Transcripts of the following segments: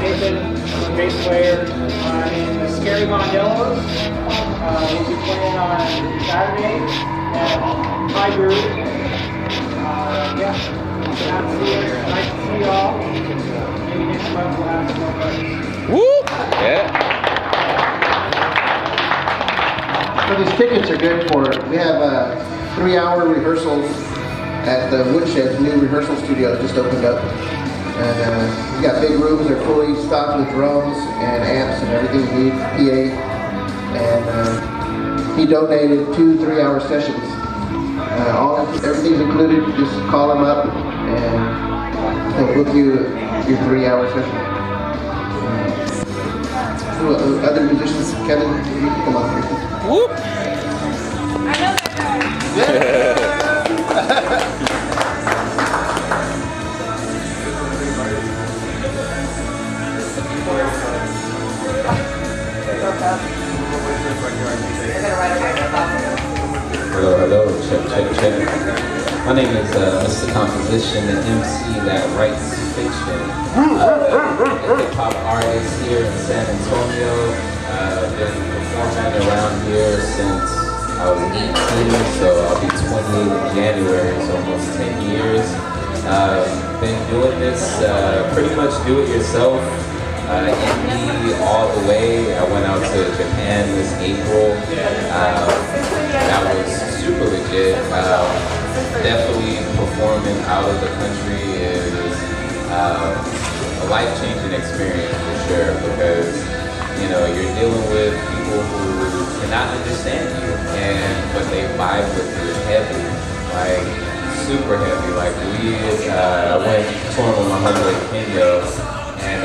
Nathan, I'm a bass player in the Scary Mondellos. We'll be playing on Saturday at High Groove. Yeah, nice to see you all. Maybe next month we'll have some more parties. Woo! Yeah. So these tickets are good for, we have 3-hour rehearsals at the Woodshed, new rehearsal studio that just opened up. And we got big rooms, they're fully stocked with drums and amps and everything you need, PA. And he donated 2 3-hour sessions. Everything's included, just call him up and he'll book you your 3-hour session. Other musicians, Kevin, you can come up here. Whoop! I know that guy. Hello, check. My name is Mr. Composition, the MC that writes fiction. A hip-hop artist here in San Antonio. Been performing around here since I was 18, so I'll be 28 in January, so almost 10 years. Been doing this pretty much do-it-yourself. Indie all the way. I went out to Japan this April. That was super legit. Definitely performing out of the country is a life-changing experience for sure, because you're dealing with people who cannot understand you, but they vibe with you heavy, like super heavy. Like I went touring with my homeboy in Kenya, and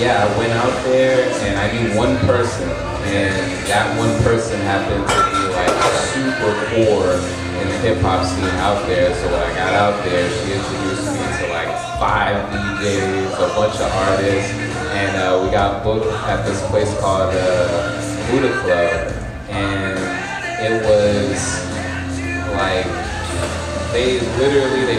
I went out there and I knew one person, and that one person happened to be like super core in the hip hop scene out there. So when I got out there, she introduced me to like 5 DJs, a bunch of artists, and we got booked at this place called Buddha Club, and it was like they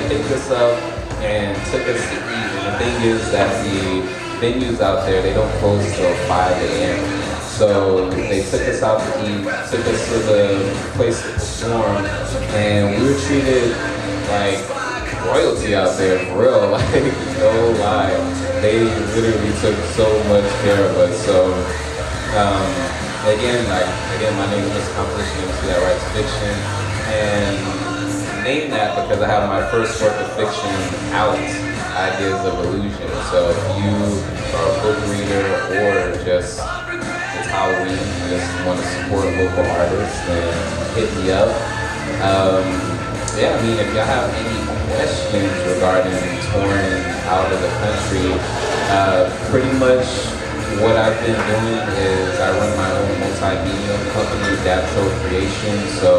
picked us up and took us to eat. And the thing is that the venues out there, they don't close till 5 a.m. So they took us out to eat, took us to the place to perform, and we were treated like royalty out there, for real, like no lie. They literally took so much care of us. So again, my name is Mr. Composition, MC that writes fiction, and name that because I have my first work of fiction out, Ideas of Illusion. So if you are a book reader or just it's Halloween, you just want to support local artists, then hit me up. If y'all have any questions regarding touring out of the country, pretty much what I've been doing is I run my own multimedia company, Dapto Creation. So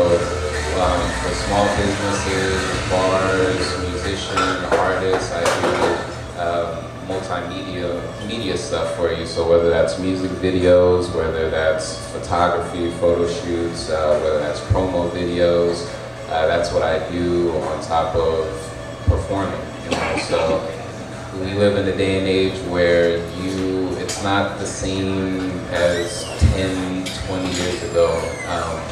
for small businesses, bars, musicians, artists, I do multimedia stuff for you. So whether that's music videos, whether that's photography, photo shoots, whether that's promo videos, that's what I do on top of performing. So we live in a day and age where it's not the same as 10, 20 years ago,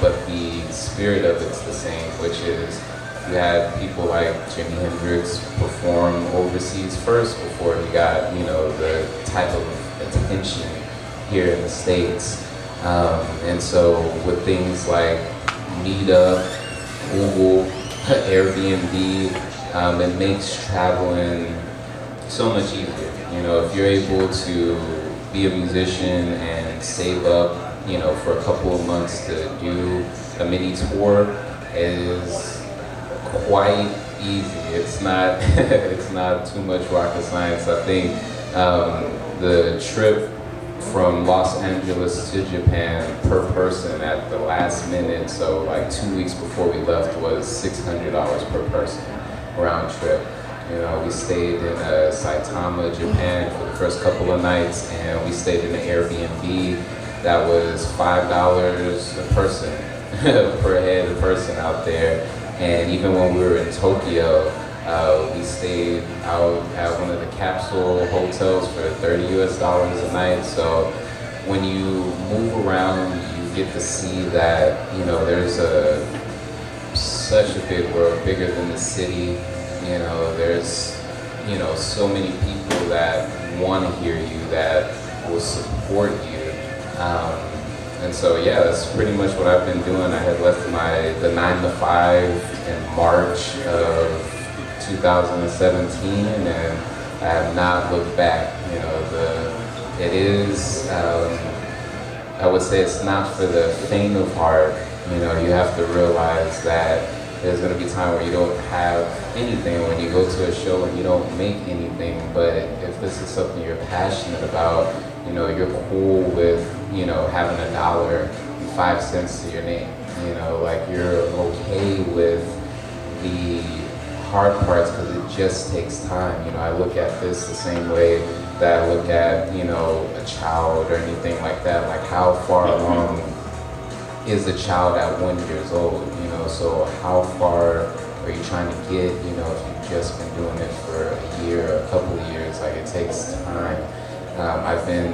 but the spirit of it's the same, which is you had people like Jimi Hendrix perform overseas first before he got, the type of attention here in the States. And so with things like Meetup, Google, Airbnb, it makes traveling so much easier. If you're able to be a musician and save up, for a couple of months to do a mini tour is quite easy. It's not it's not too much rocket science. I think the trip from Los Angeles to Japan per person at the last minute, so like 2 weeks before we left, was $600 per person round trip. We stayed in Saitama, Japan for the first couple of nights, and we stayed in an Airbnb that was $5 a person per head a person out there. And even when we were in Tokyo, we stayed out at one of the capsule hotels for $30 US a night. So when you move around, you get to see that, you know, there's such a big world, bigger than the city. You know, there's, you know, so many people that want to hear you, that will support you. And so, yeah, that's pretty much what I've been doing. I had left the 9 to 5 in March of 2017, and I have not looked back. You know, it is, I would say it's not for the faint of heart. You know, you have to realize that there's going to be time where you don't have anything, when you go to a show and you don't make anything. But if this is something you're passionate about, you know, you're cool with, you know, having $1.05 to your name. You know, like, you're okay with the hard parts because it just takes time. You know, I look at this the same way that I look at, you know, a child or anything like that. Like, how far along is a child at 1 year old? You know, so how far are you trying to get? You know, if you've just been doing it for a year, a couple of years, like, it takes time. I've been,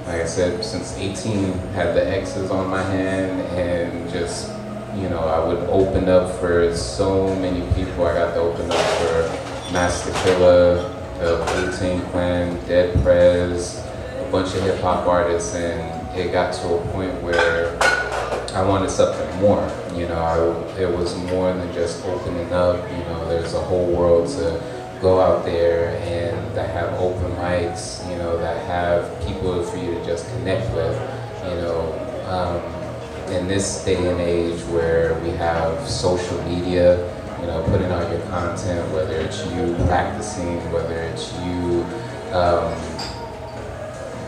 like I said, since 18, had the X's on my hand, and just, you know, I would open up for so many people. I got to open up for Master Killa, the 18 Clan, Dead Prez, a bunch of hip hop artists, and it got to a point where I wanted something more. You know, it was more than just opening up. You know, there's a whole world to go out there and that have open mics, you know, that have people for you to just connect with. You know, in this day and age where we have social media, you know, putting out your content, whether it's you practicing, whether it's you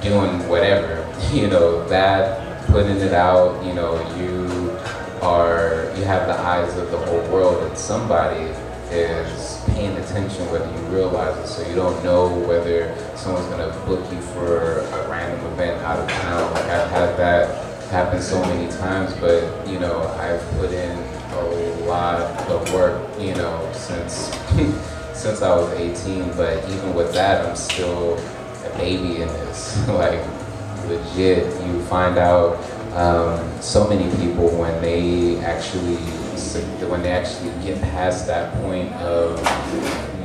doing whatever, you know, that putting it out, you know, you have the eyes of the whole world, and somebody is paying attention whether you realize it. So you don't know whether someone's gonna book you for a random event out of town. Like, I've had that happen so many times, but, you know, I've put in a lot of work, you know, since I was 18, but even with that, I'm still a baby in this. Like, legit, you find out so many people when they actually get past that point of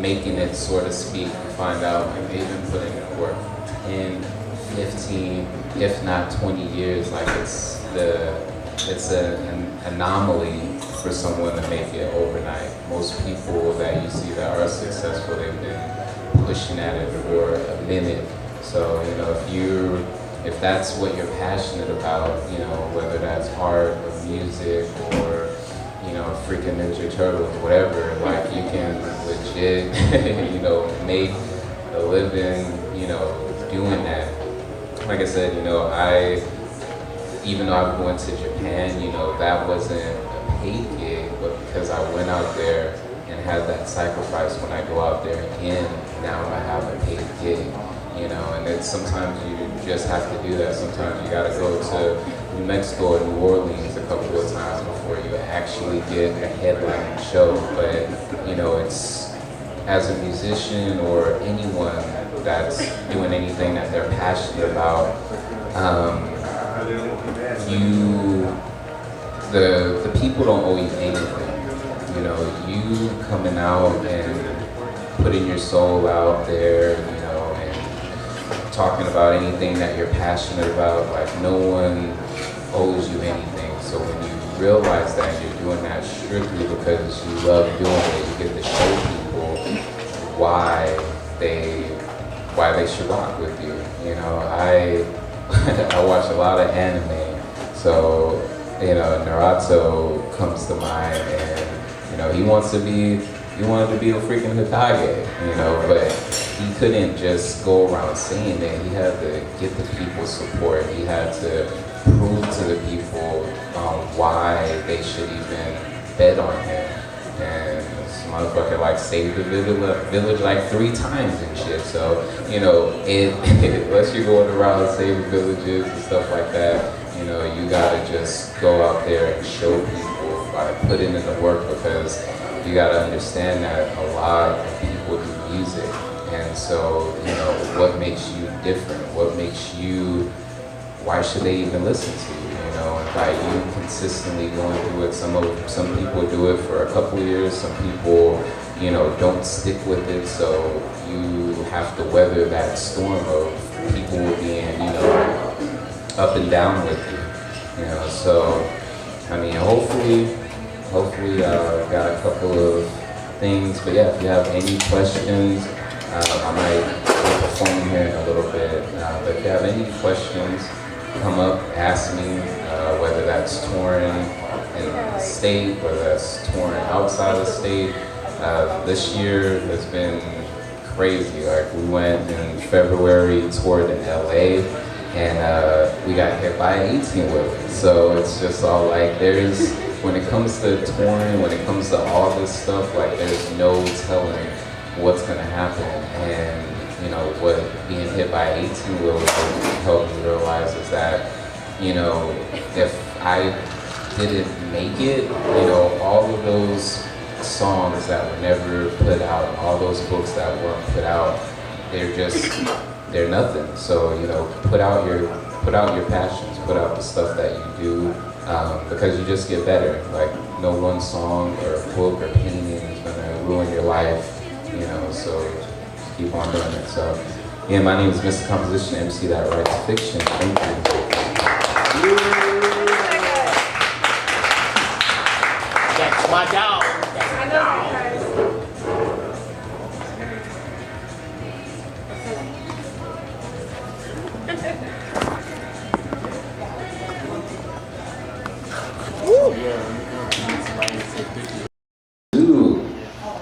making it, so to speak, you find out like they've been putting in work for 10, 15, if not 20 years. Like, it's an anomaly for someone to make it overnight. Most people that you see that are successful, they've been pushing at it for a minute. So, you know, if that's what you're passionate about, you know, whether that's art or music or, you know, freaking Ninja Turtles, whatever, like, you can legit, you know, make a living, you know, doing that. Like I said, you know, even though I went to Japan, you know, that wasn't a paid gig, but because I went out there and had that sacrifice, when I go out there again, now I have a paid gig. You know, and then sometimes you just have to do that. Sometimes you gotta go to New Mexico or New Orleans a couple of times before you actually get a headline show. But, you know, it's, as a musician or anyone that's doing anything that they're passionate about, the people don't owe you anything. You know, you coming out and putting your soul out there, you know, talking about anything that you're passionate about, like, no one owes you anything. So when you realize that you're doing that strictly because you love doing it, you get to show people why they should rock with you. You know, I watch a lot of anime, so, you know, Naruto comes to mind, and, you know, he wanted to be a freaking Hokage, you know, but he couldn't just go around saying that. He had to get the people's support. He had to prove to the people why they should even bet on him. And this motherfucker, like, saved the village like 3 times and shit. So, you know, unless you're going around saving villages and stuff like that, you know, you gotta just go out there and show people by putting in the work, because you gotta understand that a lot of people music. And so, you know, what makes you different? What makes you, why should they even listen to you? You know, and by you consistently going through it, some people do it for a couple years, some people, you know, don't stick with it, so you have to weather that storm of people being, you know, up and down with you, you know. So, I mean, hopefully, got a couple of things, but yeah, if you have any questions, I might be performing here in a little bit, but if you have any questions, come up, ask me, whether that's touring in the state, whether that's touring outside the state. This year has been crazy. Like, we went in February, toured in LA, and we got hit by an 18-wheeler. So it's just all like, when it comes to touring, when it comes to all this stuff, like, there's no telling what's gonna happen. And, you know, what being hit by an 18-wheeler helped me realize is that, you know, if I didn't make it, you know, all of those songs that were never put out, all those books that weren't put out, they're nothing. So, you know, put out your passions, put out the stuff that you do, because you just get better. Like, no one song or book or painting is gonna ruin your life, you know, so just keep on doing it. So, yeah, my name is Mr. Composition, MC that writes fiction. Thank you. That's my dog. I know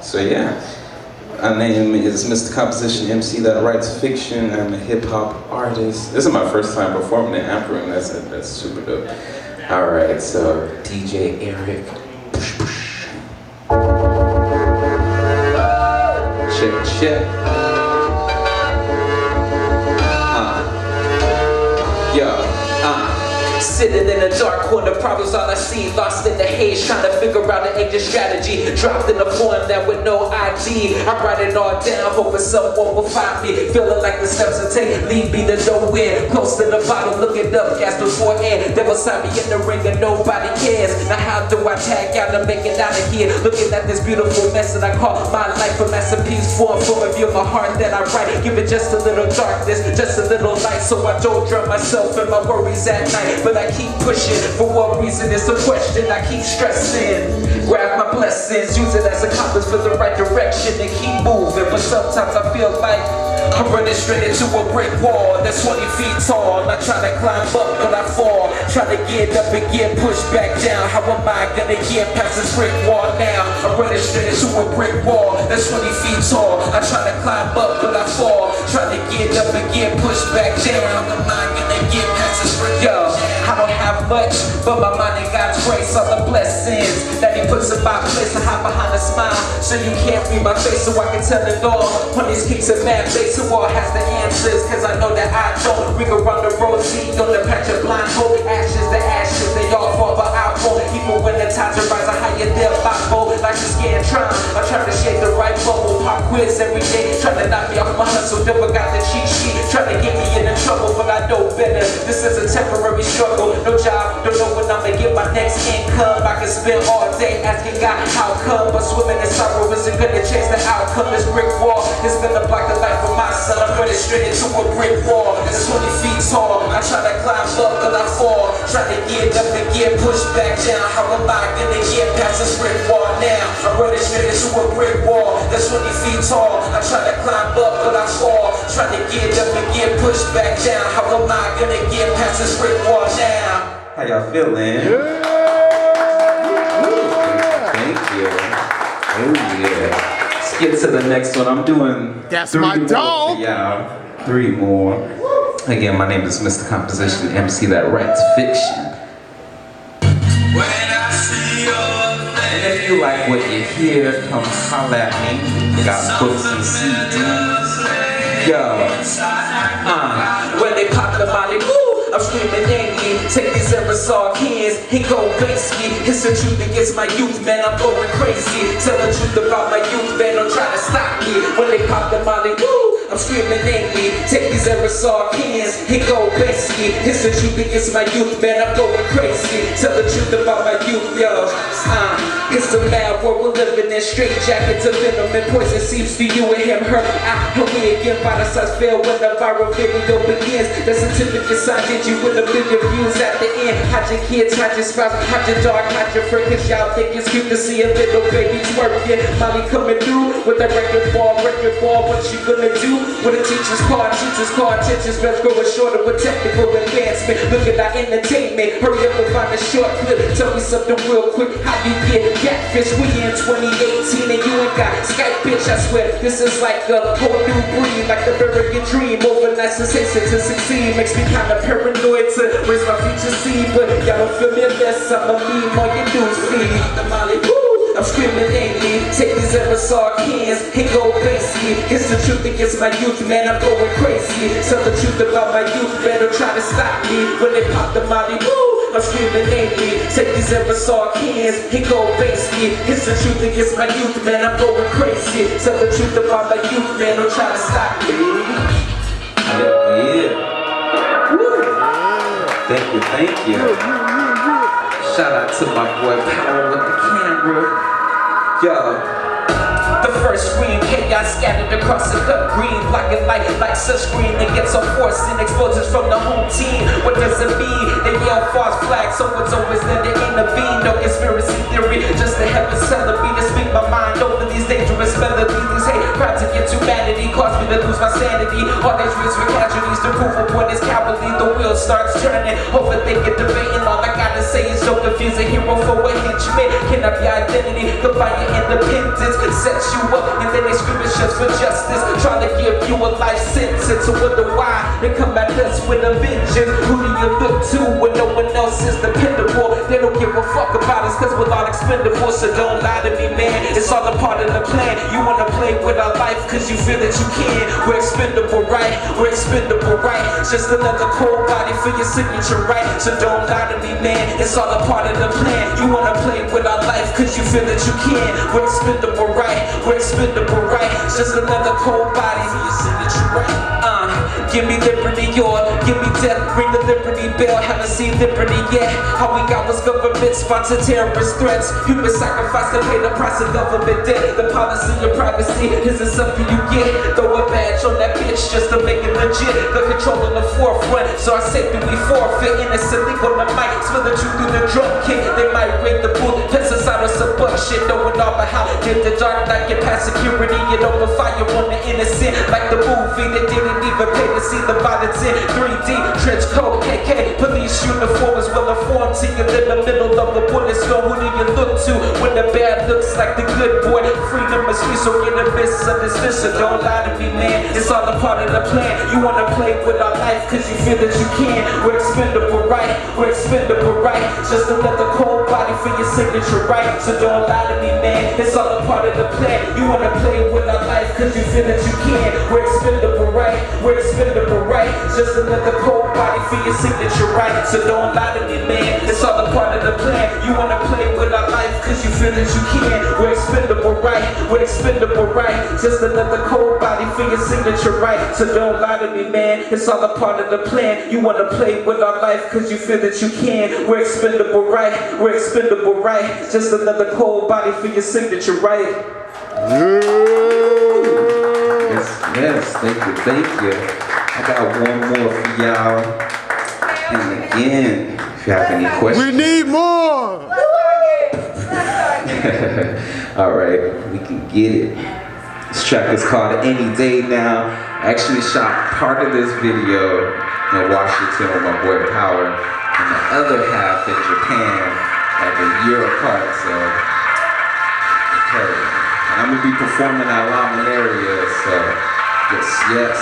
So yeah, my name is Mr. Composition, MC that writes fiction. I'm a hip hop artist. This is my first time performing in Amperin. That's super dope. All right, so DJ Eric. Check. Sitting in a dark corner, problems all I see, lost in the haze, trying to figure out an exit strategy. Dropped in a form that with no ID. I write it all down, hoping someone will find me. Feeling like the steps I take lead me to nowhere. Close to the bottom, looking up, gas before air. Devil signed me in the ring and nobody cares. Now how do I tag out and make it out of here? Looking at this beautiful mess that I call my life, a masterpiece form from a view of my heart that I write. Give it just a little darkness, just a little light, so I don't drown myself in my worries at night. But I keep pushing, for what reason is the question. I keep stressing, grab my blessings, use it as a compass for the right direction and keep moving. But sometimes I feel like I'm running straight into a brick wall that's 20 feet tall. I try to climb up, but I fall. Try to get up and get pushed back down. How am I gonna get past this brick wall now? I'm running straight into a brick wall that's 20 feet tall. I try to climb up, but I fall. Try to get up and get pushed back down. How am I gonna get past this brick wall? I don't have much, but my mind and God's grace, all the blessings that He puts in my place. I hide behind a smile, so you can't read my face, so I can tell it all. When these kings of man face, who all has the answers? Cause I know that I don't. Ring around the road, see on the patch of blind hope. Ashes to ashes, they all fall, but I won't. Even when the tides are rising higher, they'll follow. Like a scared trying, I try to shake the right bubble. Pop quiz every day, trying to knock me off my hustle. Never got the cheat sheet, trying to get me into trouble, but I know better. This is a temporary struggle. No job, don't know when I'ma get my next income. I can spend all day asking God how come, but swimming in sorrow isn't gonna change the outcome. This brick wall is gonna block the life of my son. I'm running straight into a brick wall that's 20 feet tall. I try to climb up, but I fall. Try to get up and get pushed back down. How am I gonna get past this brick wall now? I'm running straight into a brick wall that's 20 feet tall. I try to climb up, but I fall. Try to get up and get pushed back down. How am I gonna get past this brick wall now? How y'all feeling? Yeah. Thank you. Oh yeah. Let's get to the next one. I'm doing That's three my more dog. for y'all. 3 more. Again, my name is Mr. Composition, MC that writes fiction. And if you like what you hear, come holler at me. Got books and CDs. Yo. When they pop the body, I'm screaming angry. Take these aerosol cans and go basic. It's the truth against my youth, man. I'm going crazy. Tell the truth about my youth, man. Don't try to stop me. When they pop Molly, woo! I'm screaming angry. Take these aerosol cans and go basic. It's the truth against my youth, man, I'm going crazy. Tell the truth about my youth, yo. It's the mad world we're living in. Straight jackets of venom and poison seeps to you and him hurt. And we again find ourselves fail when the viral video begins. The certificate signed did you with a million views at the end. Hide your kids, hide your spouse, hide your dog, hide your friend, cause y'all think it's cute to see a little baby twerking. Molly coming through with a record ball, what you gonna do? With a teacher's car, attention's best growing shorter with technical advancement. Look at our entertainment, hurry up and find a short clip. Tell me something real quick, how you get catfish? We in 2018 and you ain't got Skype, bitch, I swear. This is like a whole new breed, like the American dream. Overnight sensation to succeed makes me kinda paranoid to raise my future seed. But y'all don't feel me unless I'm a meme on your news feed. I'm screaming angry, take these aerosol cans and go basic. It's the truth against my youth, man, I'm going crazy. Tell the truth about my youth, better try to stop me. When they pop the Molly, woo! I'm screaming angry, take these aerosol cans and go basic. It's the truth against my youth, man, I'm going crazy. Tell the truth about my youth, man, don't try to stop me. Yeah. Woo. Thank you. Shout out to my boy Power with the camera. Yo, the first screen, chaos scattered across the cut green, blocking light like sunscreen that gets on force and explosions from the home team. What does it mean? They yell false flag, someone's always there to intervene. No conspiracy theory, just the heavens telling me to speak my mind over these dangerous melodies. These hate crimes against humanity cause me to lose my sanity. All these risks for casualties, the proof of what is cowardly. The wheel starts turning, overthinking, debating. All I gotta say is so confused, a hero for a henchman. Can I be identity? Combine your independence, sets you up, and then they scream it's just for justice. Trying to give you a life sentence, so wonder why they come at us with a vengeance. Who do you look to when no one else is dependable? They don't give a fuck about us cause we're all expendable. So don't lie to me, man, it's all a part of the plan. You wanna play with our life cause you feel that you can. We're expendable, right? We're expendable, right? Just another cold body for your signature, right? So don't lie to me, man, it's all a part of the plan. You wanna play with our life cause you feel that you can. We're expendable, right? We're expendable, right? Just another cold body for your signature, right? Give me liberty, or give me death, ring the liberty bell. Haven't seen liberty yet. All we got was government-sponsored terrorist threats. Human sacrifice to pay the price of government debt. The policy of privacy isn't something you get. Throw a badge on that bitch just to make it legit. The control in the forefront, so I say that we forfeit. Innocently on the mic, spill the truth through the drum kick. They might raid the booth, pesticide or some buck shit. Knowing all about how did the dark night get past security and open fire on the innocent. Like the movie that didn't even pay to see the violence in 3D. Trench coat, KK, police uniform is well informed. See you in the middle of the bullet storm. Who do you look to when the bad looks like the good boy? Freedom is free, so get a misunderstood. So don't lie to me, man, it's all a part of the plan. You wanna play with our life cause you feel that you can. We're expendable, right? We're expendable, right? Just another cold body for your signature, right? So don't lie to me, man, it's all a part of the plan. You wanna play with our life cause you feel that you can. We're expendable, right? We're expendable, right? Just another cold body for your signature, right? So don't lie to me, man, it's all a part of the plan. You wanna play with our life cause you feel that you can. We're expendable, right? We're expendable, right? Just another cold body for your signature, right? So don't lie to me, man, it's all a part of the plan. You wanna play with our life cause you feel that you can. We're expendable, right? We're expendable, right? Just another cold body for your signature, right? Yes, thank you. I got one more for y'all. And again, if you have any questions. We need more! Alright, we can get it. This track is called Any Day Now. I actually shot part of this video in Washington with my boy Power, and the other half in Japan, like a year apart, so okay. And I'm gonna be performing at Ramen area, so yes.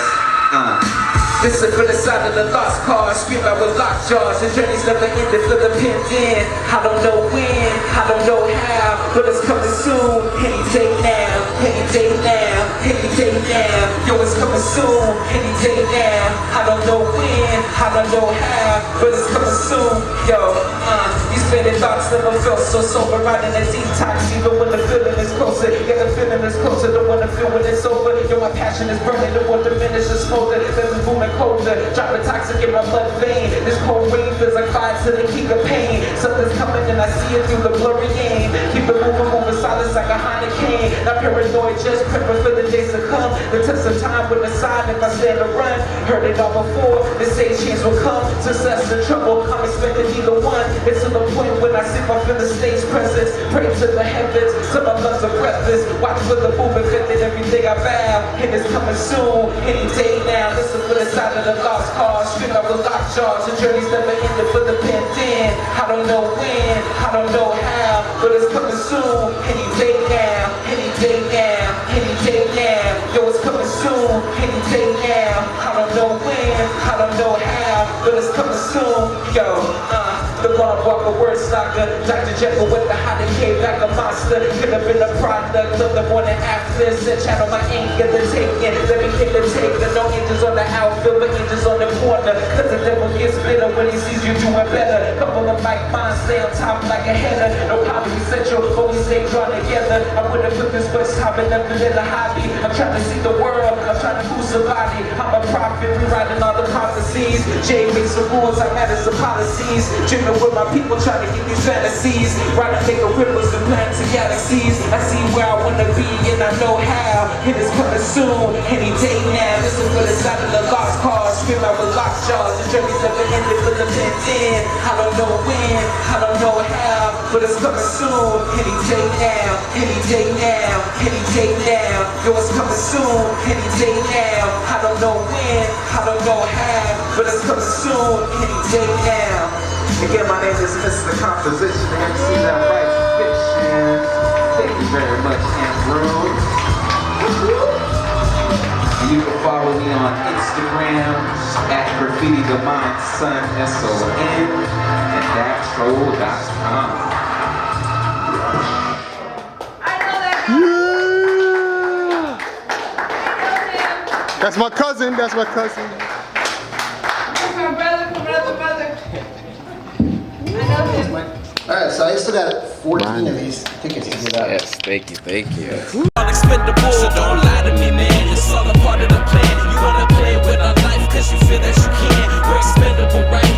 Listen for the sound of the lost cars, scream out with locked jaws. The journey's never ended for the pinned in. I don't know when, I don't know how, but it's coming soon. Any day now, any day now, any day now. Yo, it's coming soon, any day now. I don't know when, I don't know how, but it's coming soon. Yo, these faded thoughts never felt so sober. Riding a detox, even when the feeling is closer. Yeah, the feeling is closer, the one to feel when it's over. Yo, my passion is burning, the one diminish is smolder. Then we booming colder, dropping toxic in my blood vein. This cold rain feels like fire to the king of pain. Something's coming and I see it through the blurry game. Keep it moving, silence like a hurricane. Not paranoid, just prepping for the days to come. The test of time with the sign if I stand to run. Heard it all before, they say change will come. Success and trouble, I'm expecting either one. It's to the point when I see my feel the stage presence. Pray to the heavens, till my lungs are breathless. Watch for the movement, infected every day I vow. And it's coming soon, any day now. Listen for the sound of the lost cause. Strip out the locked jaws. The journey's never ended for the pent in. I don't know when, I don't know how, but it's coming soon, any day now, any day now, any day now. Yo, it's coming soon, any day now. I don't know when, I don't know how, but it's coming soon. Yo, the Lord Walker, word stalker, Dr. Jekyll with the hot and cave like a monster. Could have been a product of the morning after. Said channel my anger, the taking. Let me hit the taker. No angels on the outfield, but angels on the corner. Cause the devil gets bitter when he sees you doing better. Couple of mic minds stay on top like a header. No copy essential, but we stay drawn together. I wouldn't put this much time and nothing in the hobby. I'm trying to see the world, I'm trying to boost somebody. I'm a prophet, rewriting all the prophecies. Jay makes the rules, I manage the policies. Dreaming with my people, trying to get these fantasies. Writing bigger ripples and planets and galaxies. I see where I wanna be and I know how. And it's coming soon, any day now. Listen for the sound of the lost cause. Scream out with locked jaws. The journey's never ended for the pent in. I don't know when, I don't know how, but it's coming soon, any day now, any day now, any day now. Yo, it's coming soon, any day now. I don't know when, I don't know how, but it's coming soon, any day now. Again, my name is Mr. Composition, MC that writes fiction. Thank you very much, Andrew. And you can follow me on Instagram at Graffiti the Mind Son SON and DashRoll.com. I know that guy. Yeah! That's my cousin. That's my cousin. That's my brother. I know him. Alright, so I still got 14 of these tickets to get out. Yes, thank you. Expendable, so don't lie to me, man. It's all a part of the plan. You wanna play with our life cause you feel that you can. We're expendable, right?